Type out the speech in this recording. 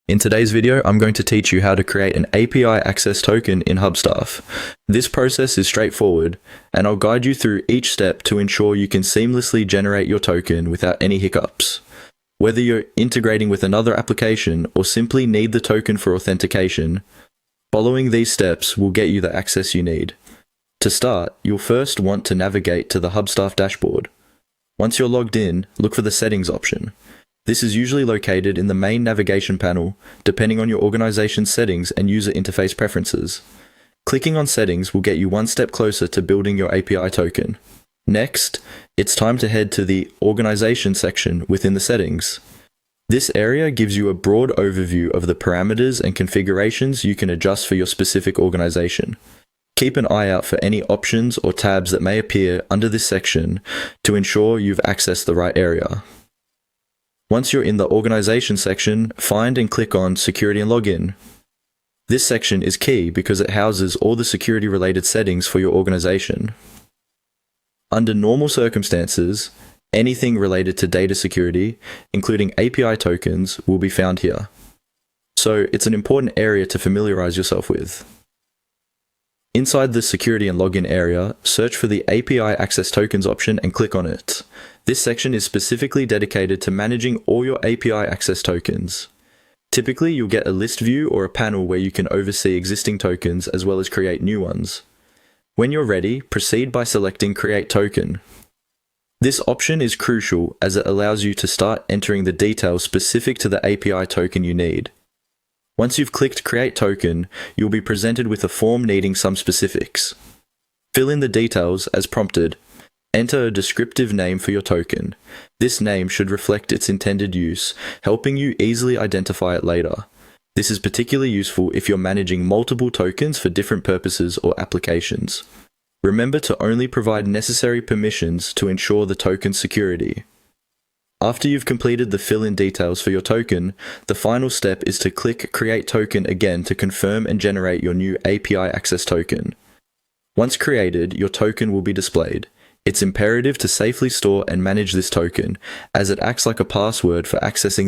In today's video, I'm going to teach you how to create an API access token in Hubstaff. This process is straightforward, and I'll guide you through each step to ensure you can seamlessly generate your token without any hiccups. Whether you're integrating with another application or simply need the token for authentication, following these steps will get you the access you need. To start, you'll first want to navigate to the Hubstaff dashboard. Once you're logged in, look for the Settings option. This is usually located in the main navigation panel, depending on your organization's settings and user interface preferences. Clicking on Settings will get you one step closer to building your API token. Next, it's time to head to the Organization section within the settings. This area gives you a broad overview of the parameters and configurations you can adjust for your specific organization. Keep an eye out for any options or tabs that may appear under this section to ensure you've accessed the right area. Once you're in the Organization section, find and click on Security and Login. This section is key because it houses all the security-related settings for your organization. Under normal circumstances, anything related to data security, including API tokens, will be found here. So it's an important area to familiarize yourself with. Inside the Security and Login area, search for the API Access Tokens option and click on it. This section is specifically dedicated to managing all your API access tokens. Typically, you'll get a list view or a panel where you can oversee existing tokens as well as create new ones. When you're ready, proceed by selecting Create Token. This option is crucial as it allows you to start entering the details specific to the API token you need. Once you've clicked Create Token, you'll be presented with a form needing some specifics. Fill in the details as prompted. Enter a descriptive name for your token. This name should reflect its intended use, helping you easily identify it later. This is particularly useful if you're managing multiple tokens for different purposes or applications. Remember to only provide necessary permissions to ensure the token's security. After you've completed the fill-in details for your token, the final step is to click Create Token again to confirm and generate your new API Access Token. Once created, your token will be displayed. It's imperative to safely store and manage this token, as it acts like a password for accessing the